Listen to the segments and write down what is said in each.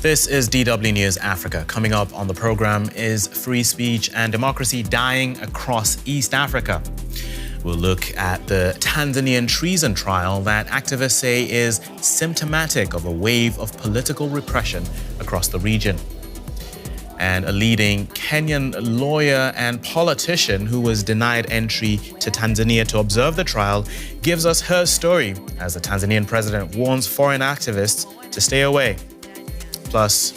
This is DW News Africa. Coming up on the program is free speech and democracy dying across East Africa. We'll look at the Tanzanian treason trial that activists say is symptomatic of a wave of political repression across the region. And a leading Kenyan lawyer and politician who was denied entry to Tanzania to observe the trial gives us her story as the Tanzanian president warns foreign activists to stay away. Plus,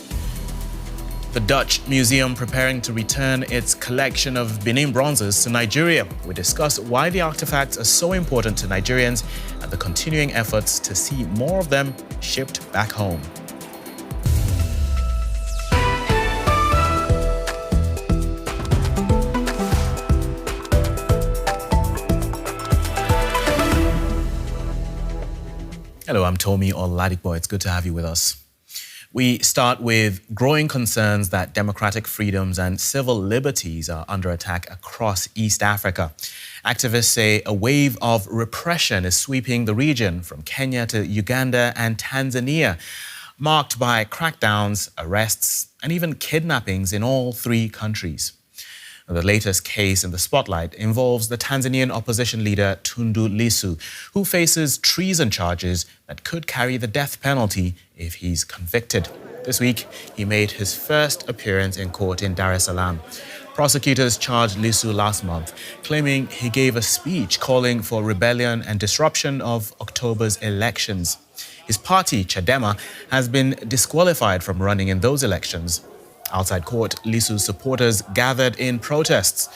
the Dutch Museum preparing to return its collection of Benin Bronzes to Nigeria. We discuss why the artifacts are so important to Nigerians and the continuing efforts to see more of them shipped back home. Hello, I'm Tomi Oladipo. It's good to have you with us. We start with growing concerns that democratic freedoms and civil liberties are under attack across East Africa. Activists say a wave of repression is sweeping the region from Kenya to Uganda and Tanzania, marked by crackdowns, arrests, and even kidnappings in all three countries. The latest case in the spotlight involves the Tanzanian opposition leader Tundu Lissu, who faces treason charges that could carry the death penalty if he's convicted. This week, he made his first appearance in court in Dar es Salaam. Prosecutors charged Lissu last month, claiming he gave a speech calling for rebellion and disruption of October's elections. His party, Chadema, has been disqualified from running in those elections. Outside court, Lissu's supporters gathered in protests.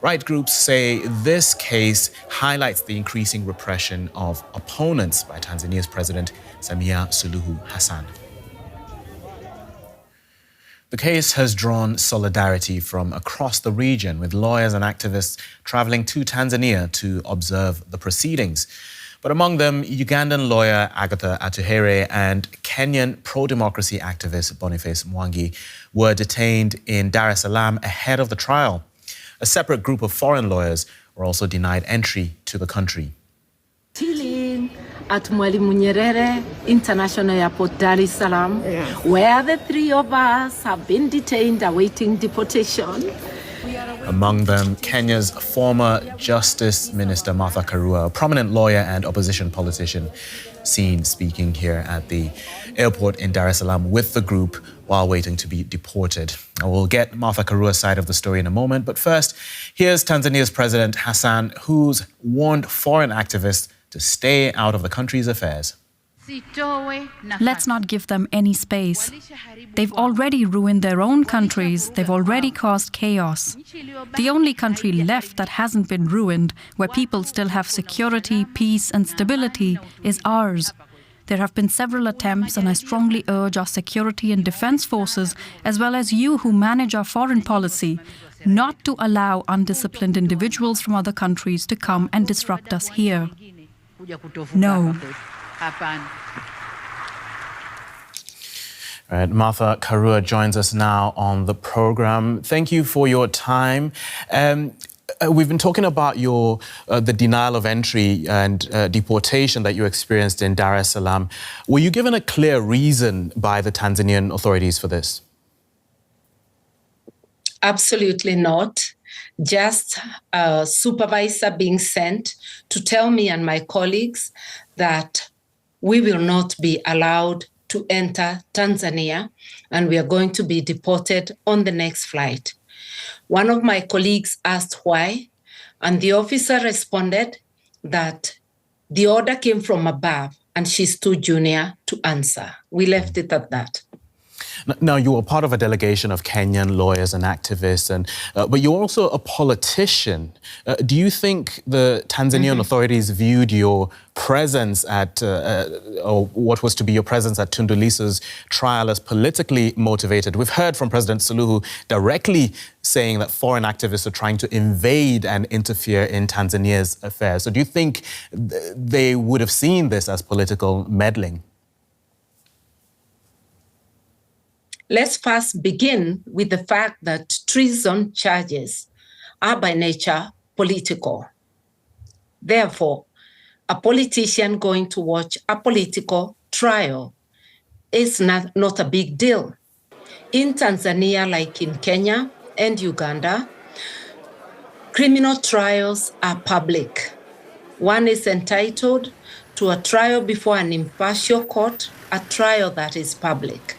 Right groups say this case highlights the increasing repression of opponents by Tanzania's President Samia Suluhu Hassan. The case has drawn solidarity from across the region, with lawyers and activists traveling to Tanzania to observe the proceedings. But among them, Ugandan lawyer Agatha Atuhere and Kenyan pro-democracy activist Boniface Mwangi were detained in Dar es Salaam ahead of the trial. A separate group of foreign lawyers were also denied entry to the country. At Mwalimu Nyerere International Airport, Dar es Salaam, where the three of us have been detained awaiting deportation. Among them, Kenya's former Justice Minister Martha Karua, a prominent lawyer and opposition politician, seen speaking here at the airport in Dar es Salaam with the group while waiting to be deported. We'll get Martha Karua's side of the story in a moment, but first, here's Tanzania's President Hassan, who's warned foreign activists to stay out of the country's affairs. Let's not give them any space. They've already ruined their own countries. They've already caused chaos. The only country left that hasn't been ruined, where people still have security, peace, and stability, is ours. There have been several attempts, and I strongly urge our security and defense forces, as well as you who manage our foreign policy, not to allow undisciplined individuals from other countries to come and disrupt us here. No. All right, Martha Karua joins us now on the program. Thank you for your time. We've been talking about the denial of entry and deportation that you experienced in Dar es Salaam. Were you given a clear reason by the Tanzanian authorities for this? Absolutely not. Just a supervisor being sent to tell me and my colleagues that we will not be allowed to enter Tanzania and we are going to be deported on the next flight. One of my colleagues asked why, and the officer responded that the order came from above and she's too junior to answer. We left it at that. Now, you were part of a delegation of Kenyan lawyers and activists, but you're also a politician. Do you think the Tanzanian authorities viewed your presence at, or what was to be your presence at Tundu Lissu's trial as politically motivated? We've heard from President Suluhu directly saying that foreign activists are trying to invade and interfere in Tanzania's affairs. So do you think they would have seen this as political meddling? Let's first begin with the fact that treason charges are by nature political. Therefore, a politician going to watch a political trial is not a big deal. In Tanzania, like in Kenya and Uganda, criminal trials are public. One is entitled to a trial before an impartial court, a trial that is public.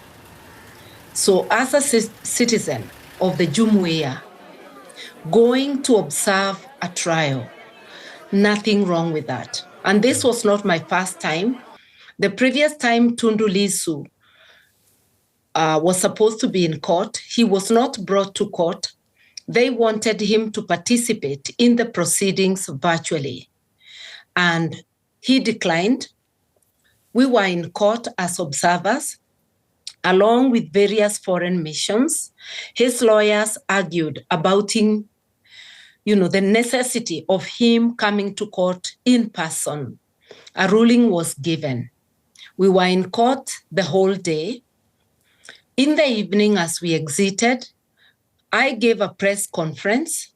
So as a citizen of the Jumuiya, going to observe a trial, nothing wrong with that. And this was not my first time. The previous time Tundu Lissu was supposed to be in court, he was not brought to court. They wanted him to participate in the proceedings virtually, and he declined. We were in court as observers, along with various foreign missions. His lawyers argued about him, the necessity of him coming to court in person. A ruling was given. We were in court the whole day. In the evening, as we exited, I gave a press conference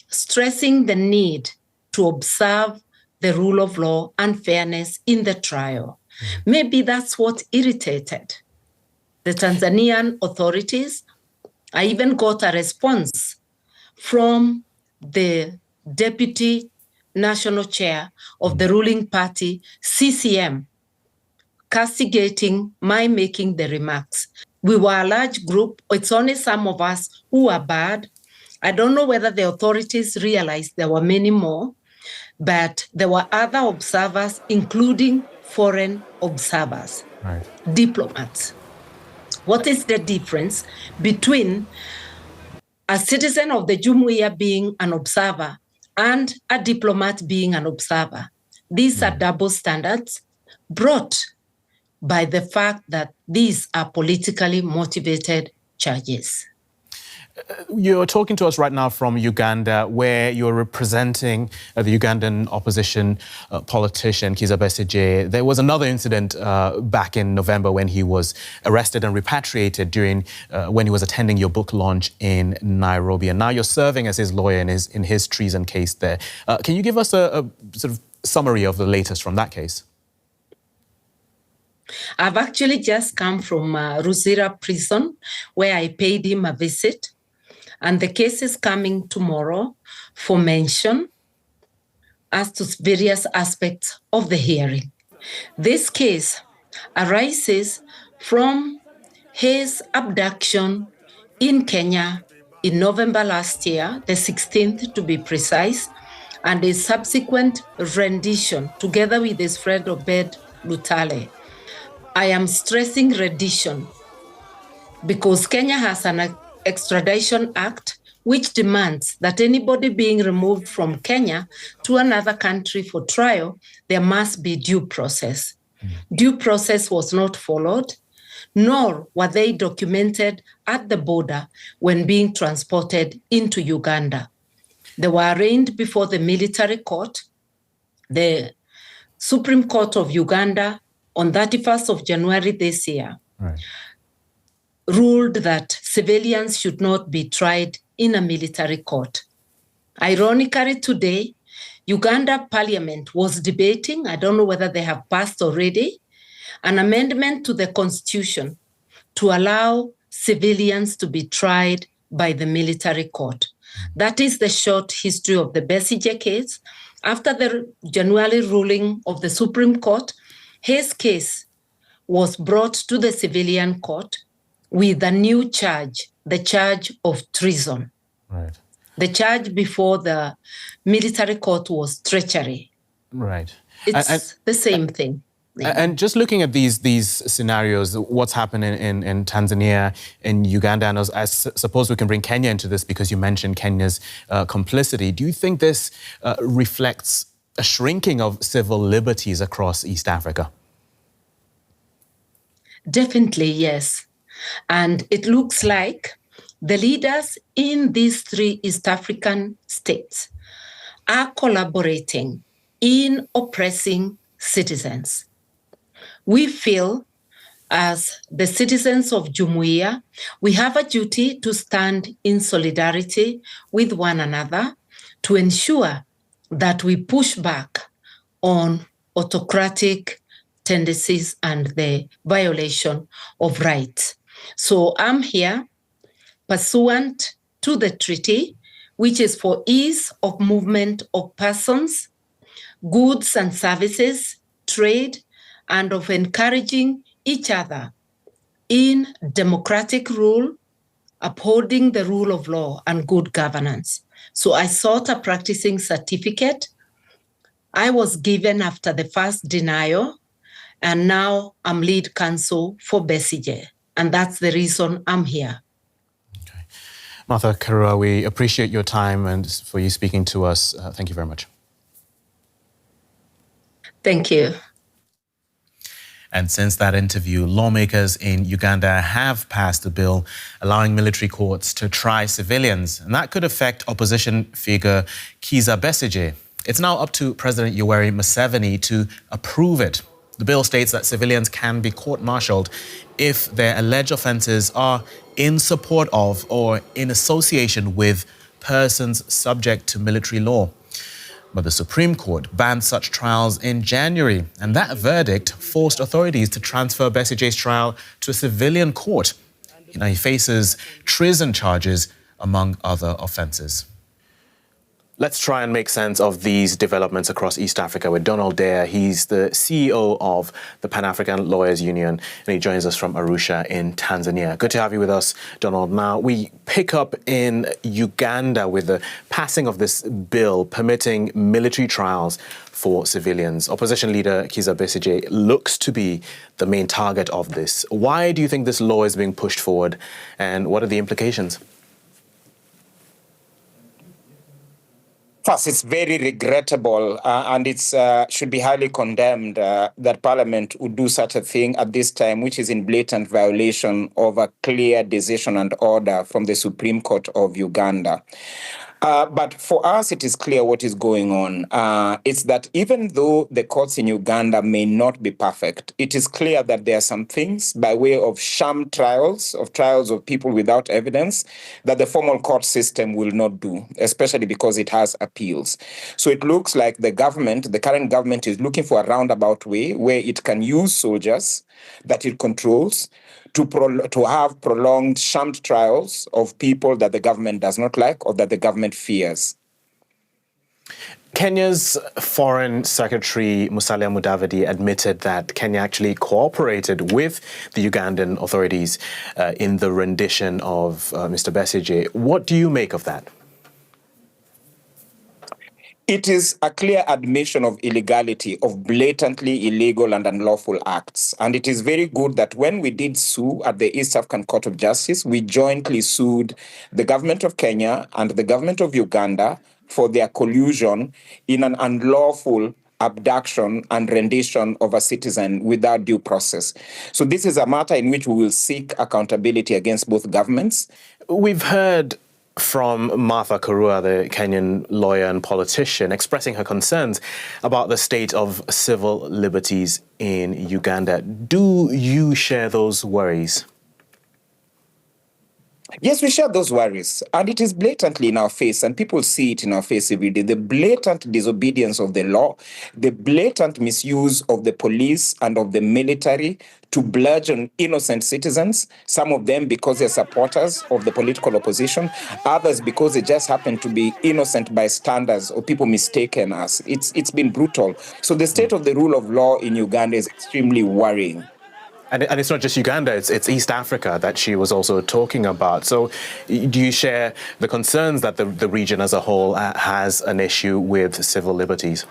stressing the need to observe the rule of law and fairness in the trial. Maybe that's what irritated the Tanzanian authorities. I even got a response from the deputy national chair of the ruling party, CCM, castigating my making the remarks. We were a large group. It's only some of us who are bad. I don't know whether the authorities realized there were many more, but there were other observers, including foreign observers, right, diplomats. What is the difference between a citizen of the Jumuiya being an observer and a diplomat being an observer? These are double standards brought by the fact that these are politically motivated charges. You're talking to us right now from Uganda, where you're representing the Ugandan opposition politician, Kizza Besigye. There was another incident back in November when he was arrested and repatriated during when he was attending your book launch in Nairobi. And now you're serving as his lawyer in his treason case there. Can you give us a sort of summary of the latest from that case? I've actually just come from Ruzira prison, where I paid him a visit. And the case is coming tomorrow for mention as to various aspects of the hearing. This case arises from his abduction in Kenya in November last year, the 16th to be precise, and his subsequent rendition together with his friend Obed Lutale. I am stressing rendition because Kenya has an Extradition Act which demands that anybody being removed from Kenya to another country for trial, there must be due process. Due process was not followed, nor were they documented at the border when being transported into Uganda. They were arraigned before the military court, the Supreme Court of Uganda, on 31st of January this year, right, ruled that civilians should not be tried in a military court. Ironically, today, Uganda Parliament was debating, I don't know whether they have passed already, an amendment to the Constitution to allow civilians to be tried by the military court. That is the short history of the Besigye case. After the January ruling of the Supreme Court, his case was brought to the civilian court with a new charge, the charge of treason. Right. The charge before the military court was treachery. Right. It's the same thing. And just looking at these scenarios, what's happening in Tanzania, in Uganda, and I suppose we can bring Kenya into this because you mentioned Kenya's complicity. Do you think this reflects a shrinking of civil liberties across East Africa? Definitely, yes. And it looks like the leaders in these three East African states are collaborating in oppressing citizens. We feel, as the citizens of Jumuiya, we have a duty to stand in solidarity with one another to ensure that we push back on autocratic tendencies and the violation of rights. So I'm here pursuant to the treaty, which is for ease of movement of persons, goods and services, trade, and of encouraging each other in democratic rule, upholding the rule of law and good governance. So I sought a practicing certificate. I was given after the first denial, and now I'm lead counsel for Besigye. And that's the reason I'm here. Okay. Martha Karua, we appreciate your time and for you speaking to us. Thank you very much. Thank you. And since that interview, lawmakers in Uganda have passed a bill allowing military courts to try civilians, and that could affect opposition figure Kizza Besigye. It's now up to President Yoweri Museveni to approve it. The bill states that civilians can be court-martialed if their alleged offences are in support of or in association with persons subject to military law. But the Supreme Court banned such trials in January, and that verdict forced authorities to transfer Besigye's trial to a civilian court. Now he faces treason charges, among other offences. Let's try and make sense of these developments across East Africa with Donald Dare. He's the CEO of the Pan-African Lawyers Union, and he joins us from Arusha in Tanzania. Good to have you with us, Donald. Now, we pick up in Uganda with the passing of this bill permitting military trials for civilians. Opposition leader Kizza Besigye looks to be the main target of this. Why do you think this law is being pushed forward, and what are the implications? First, it's very regrettable and it should be highly condemned that Parliament would do such a thing at this time, which is in blatant violation of a clear decision and order from the Supreme Court of Uganda. But for us, it is clear what is going on. It's that even though the courts in Uganda may not be perfect, it is clear that there are some things by way of sham trials, of people without evidence, that the formal court system will not do, especially because it has appeals. So it looks like the current government is looking for a roundabout way where it can use soldiers that it controls to have prolonged sham trials of people that the government does not like or that the government fears. Kenya's Foreign Secretary Musalia Mudavadi admitted that Kenya actually cooperated with the Ugandan authorities in the rendition of Mr. Besigye. What do you make of that? It is a clear admission of illegality, of blatantly illegal and unlawful acts. And it is very good that when we did sue at the East African Court of Justice, we jointly sued the government of Kenya and the government of Uganda for their collusion in an unlawful abduction and rendition of a citizen without due process. So this is a matter in which we will seek accountability against both governments. We've heard from Martha Karua, the Kenyan lawyer and politician, expressing her concerns about the state of civil liberties in Uganda. Do you share those worries? Yes, we share those worries, and it is blatantly in our face, and people see it in our face every day. The blatant disobedience of the law, the blatant misuse of the police and of the military to bludgeon innocent citizens, some of them because they're supporters of the political opposition, others because they just happen to be innocent bystanders or people mistaken as. It's been brutal. So the state of the rule of law in Uganda is extremely worrying. And it's not just Uganda, it's East Africa that she was also talking about. So do you share the concerns that the region as a whole has an issue with civil liberties?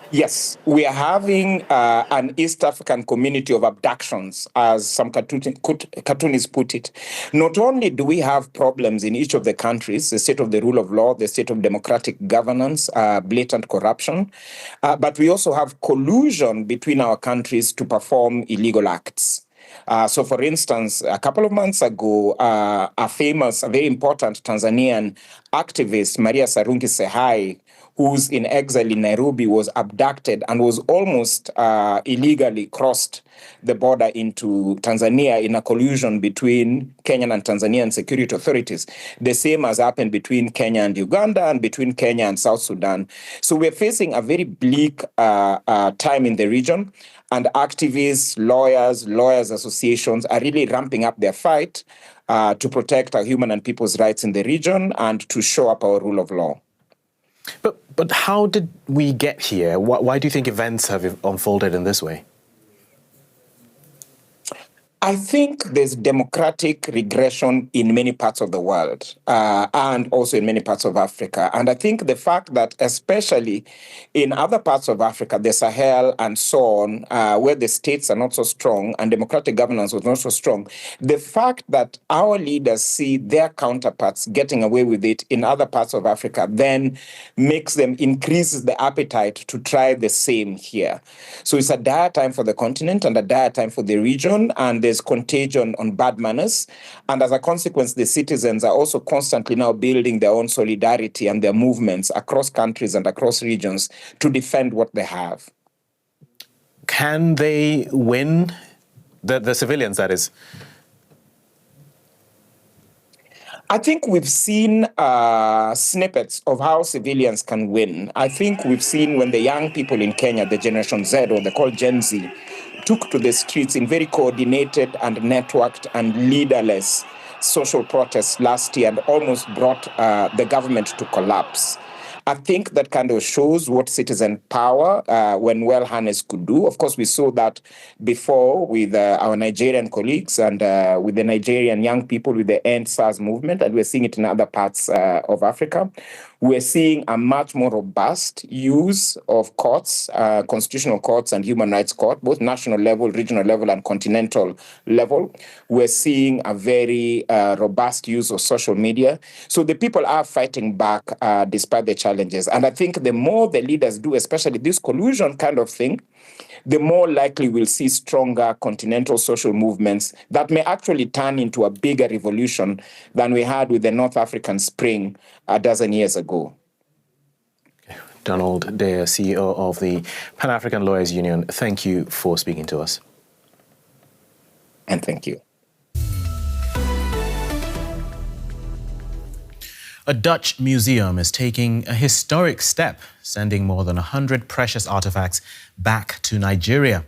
Yes, we are having an East African community of abductions, as some cartoonists put it. Not only do we have problems in each of the countries, the state of the rule of law, the state of democratic governance, blatant corruption, but we also have collusion between our countries to perform illegal acts. So, for instance, a couple of months ago, a very important Tanzanian activist, Maria Sarungi Sehai, who's in exile in Nairobi, was abducted and was almost illegally crossed the border into Tanzania in a collusion between Kenyan and Tanzanian security authorities. The same has happened between Kenya and Uganda and between Kenya and South Sudan. So we're facing a very bleak time in the region, and activists, lawyers associations are really ramping up their fight to protect our human and people's rights in the region and to show up our rule of law. But how did we get here? Why do you think events have unfolded in this way? I think there's democratic regression in many parts of the world and also in many parts of Africa. And I think the fact that especially in other parts of Africa, the Sahel and so on, where the states are not so strong and democratic governance was not so strong, the fact that our leaders see their counterparts getting away with it in other parts of Africa then increases the appetite to try the same here. So it's a dire time for the continent and a dire time for the region, and there's contagion on bad manners. And as a consequence, the citizens are also constantly now building their own solidarity and their movements across countries and across regions to defend what they have. Can they win? The civilians, that is. I think we've seen snippets of how civilians can win. I think we've seen when the young people in Kenya, the Generation Z, or they call Gen Z, took to the streets in very coordinated and networked and leaderless social protests last year and almost brought the government to collapse. I think that kind of shows what citizen power, when well harnessed, could do. Of course, we saw that before with our Nigerian colleagues and with the Nigerian young people with the End SARS movement, and we're seeing it in other parts of Africa. We're seeing a much more robust use of courts, constitutional courts and human rights court, both national level, regional level, and continental level. We're seeing a very robust use of social media. So the people are fighting back despite the challenges. And I think the more the leaders do, especially this collusion kind of thing, the more likely we'll see stronger continental social movements that may actually turn into a bigger revolution than we had with the North African Spring a dozen years ago. Donald Dare, CEO of the Pan-African Lawyers Union, thank you for speaking to us. And thank you. A Dutch museum is taking a historic step, sending more than 100 precious artifacts back to Nigeria.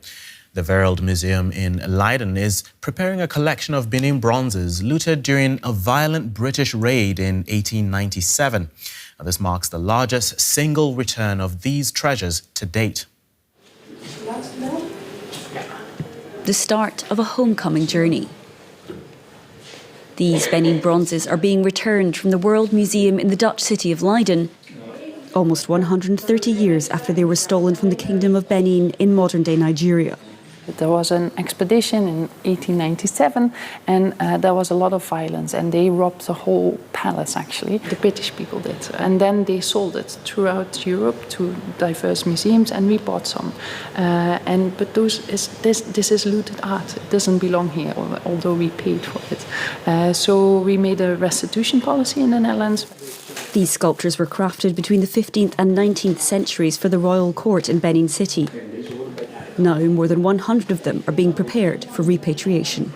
The Wereld Museum in Leiden is preparing a collection of Benin Bronzes looted during a violent British raid in 1897. Now, this marks the largest single return of these treasures to date. The start of a homecoming journey. These Benin Bronzes are being returned from the World Museum in the Dutch city of Leiden, almost 130 years after they were stolen from the Kingdom of Benin in modern-day Nigeria. There was an expedition in 1897 and there was a lot of violence, and they robbed the whole palace, actually. The British people did. And then they sold it throughout Europe to diverse museums, and we bought some. But this is looted art. It doesn't belong here, although we paid for it. So we made a restitution policy in the Netherlands. These sculptures were crafted between the 15th and 19th centuries for the royal court in Benin City. Now, more than 100 of them are being prepared for repatriation.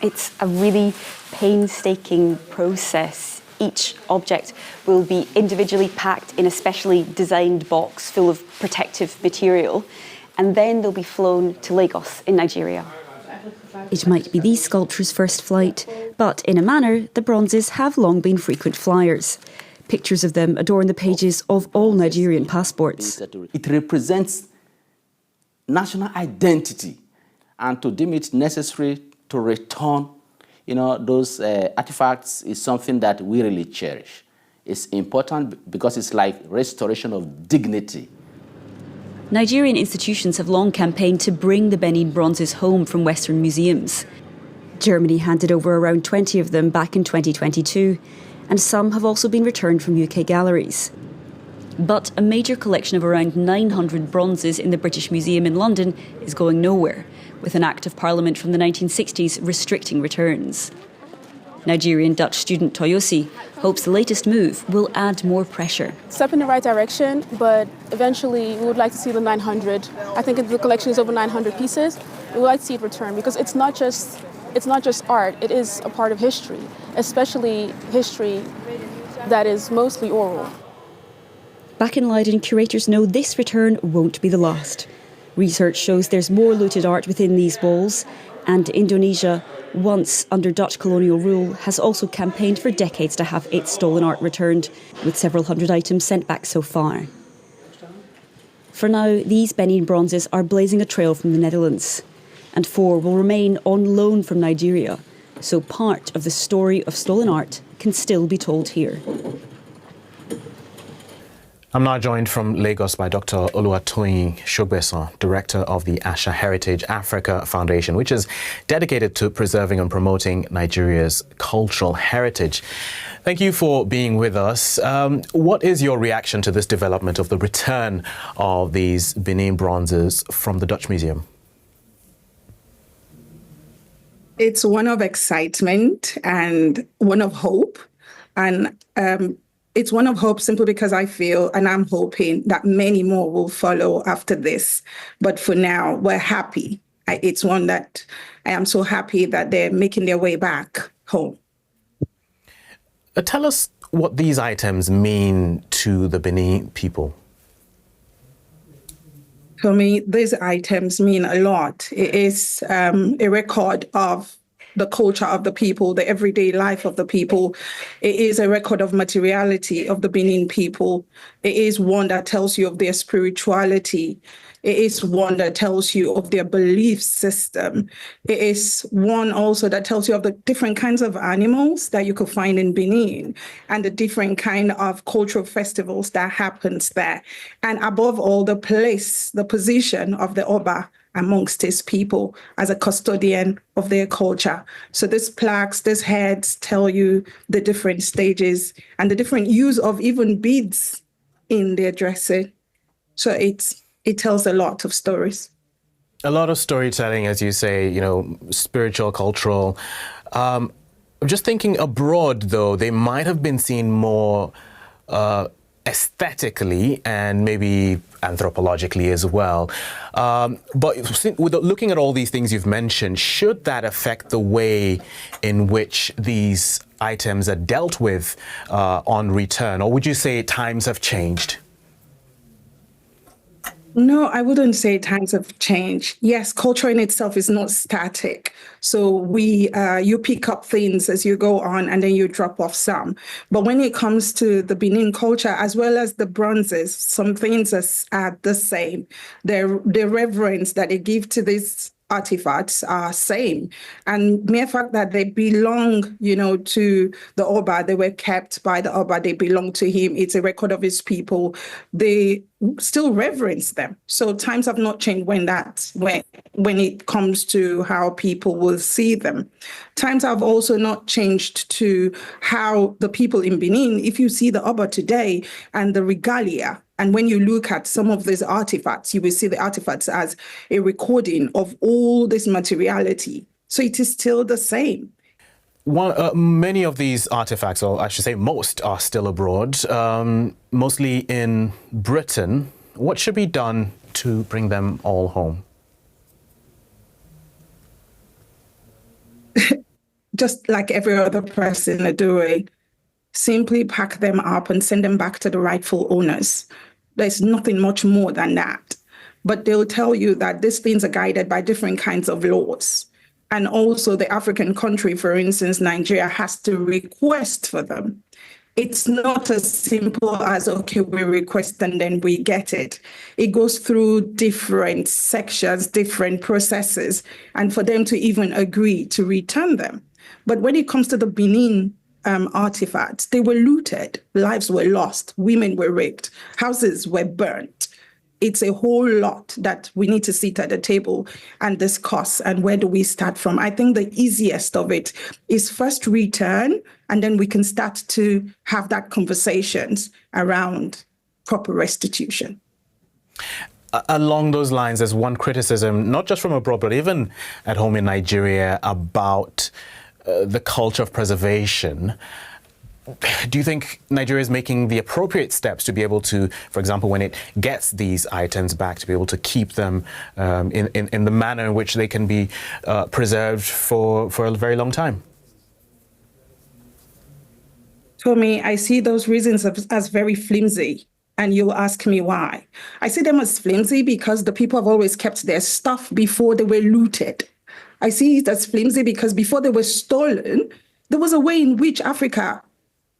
It's a really painstaking process. Each object will be individually packed in a specially designed box full of protective material, and then they'll be flown to Lagos in Nigeria. It might be these sculptures' first flight, but in a manner, the bronzes have long been frequent flyers. Pictures of them adorn the pages of all Nigerian passports. It represents national identity, and to deem it necessary to return, those artifacts is something that we really cherish. It's important because it's like restoration of dignity. Nigerian institutions have long campaigned to bring the Benin Bronzes home from Western museums. Germany handed over around 20 of them back in 2022, and some have also been returned from UK galleries. But a major collection of around 900 bronzes in the British Museum in London is going nowhere, with an Act of Parliament from the 1960s restricting returns. Nigerian-Dutch student Toyosi hopes the latest move will add more pressure. Step in the right direction, but eventually we would like to see the 900. I think the collection is over 900 pieces. We would like to see it returned because it's not just art, it is a part of history, especially history that is mostly oral. Back in Leiden, curators know this return won't be the last. Research shows there's more looted art within these bowls, and Indonesia, once under Dutch colonial rule, has also campaigned for decades to have its stolen art returned, with several hundred items sent back so far. For now, these Benin Bronzes are blazing a trail from the Netherlands, and 4 will remain on loan from Nigeria, so part of the story of stolen art can still be told here. I'm now joined from Lagos by Dr. Oluwatoyin Shogbeson, Director of the Asha Heritage Africa Foundation, which is dedicated to preserving and promoting Nigeria's cultural heritage. Thank you for being with us. What is your reaction to this development of the return of these Benin Bronzes from the Dutch Museum? It's one of excitement and one of hope. And it's one of hope simply because I feel, and I'm hoping, that many more will follow after this. But for now, we're happy. It's one that I am so happy that they're making their way back home. Tell us what these items mean to the Benin people. For me, these items mean a lot. It is a record of the culture of the people, the everyday life of the people. It is a record of materiality of the Benin people. It is one that tells you of their spirituality. It is one that tells you of their belief system. It is one also that tells you of the different kinds of animals that you could find in Benin and the different kind of cultural festivals that happens there. And above all, the place, the position of the Oba amongst his people as a custodian of their culture. So these plaques, these heads tell you the different stages and the different use of even beads in their dressing. So it tells a lot of stories. A lot of storytelling, as you say, spiritual, cultural. I'm just thinking abroad, though, they might have been seen more aesthetically and maybe anthropologically as well. But with looking at all these things you've mentioned, should that affect the way in which these items are dealt with on return? Or would you say times have changed? No, I wouldn't say times have changed. Yes, culture in itself is not static. So you pick up things as you go on and then you drop off some. But when it comes to the Benin culture, as well as the bronzes, some things are the same. The reverence that they give to these artifacts are same. And mere fact that they belong, to the Oba, they were kept by the Oba, they belong to him. It's a record of his people. They still reverence them. So times have not changed when it comes to how people will see them. Times have also not changed to how the people in Benin, if you see the Oba today and the regalia, and when you look at some of these artifacts, you will see the artifacts as a recording of all this materiality. So it is still the same. Many of these artifacts, or I should say most, are still abroad, mostly in Britain. What should be done to bring them all home? Just like every other person are doing, simply pack them up and send them back to the rightful owners. There's nothing much more than that. But they'll tell you that these things are guided by different kinds of laws. And also the African country, for instance, Nigeria, has to request for them. It's not as simple as, okay, we request and then we get it. It goes through different sections, different processes, and for them to even agree to return them. But when it comes to the Benin artifacts, they were looted, lives were lost, women were raped, houses were burnt. It's a whole lot that we need to sit at the table and discuss. And where do we start from? I think the easiest of it is first return, and then we can start to have that conversations around proper restitution. Along those lines, there's one criticism, not just from abroad, but even at home in Nigeria, about the culture of preservation, do you think Nigeria is making the appropriate steps to be able to, for example, when it gets these items back, to be able to keep them in the manner in which they can be preserved for a very long time? Tommy, I see those reasons as very flimsy, and you'll ask me why. I see them as flimsy because the people have always kept their stuff before they were looted. I see it as flimsy because before they were stolen, there was a way in which Africa,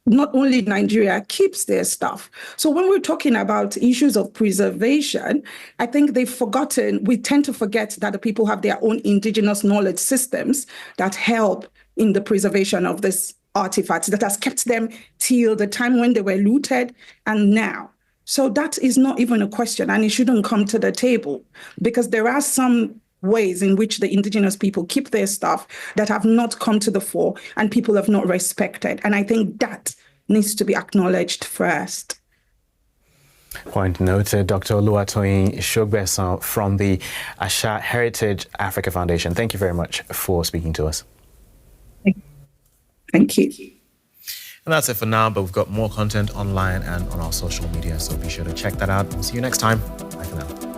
not only Nigeria, keeps their stuff. So when we're talking about issues of preservation, I think we tend to forget that the people have their own indigenous knowledge systems that help in the preservation of this artifacts that has kept them till the time when they were looted and now. So that is not even a question, and it shouldn't come to the table, because there are some ways in which the indigenous people keep their stuff that have not come to the fore and people have not respected. And I think that needs to be acknowledged first. Point noted. Dr. Oluwatoyin Shogbesan from the Asha Heritage Africa Foundation. Thank you very much for speaking to us. Thank you. And that's it for now, but we've got more content online and on our social media, so be sure to check that out. We'll see you next time. Bye for now.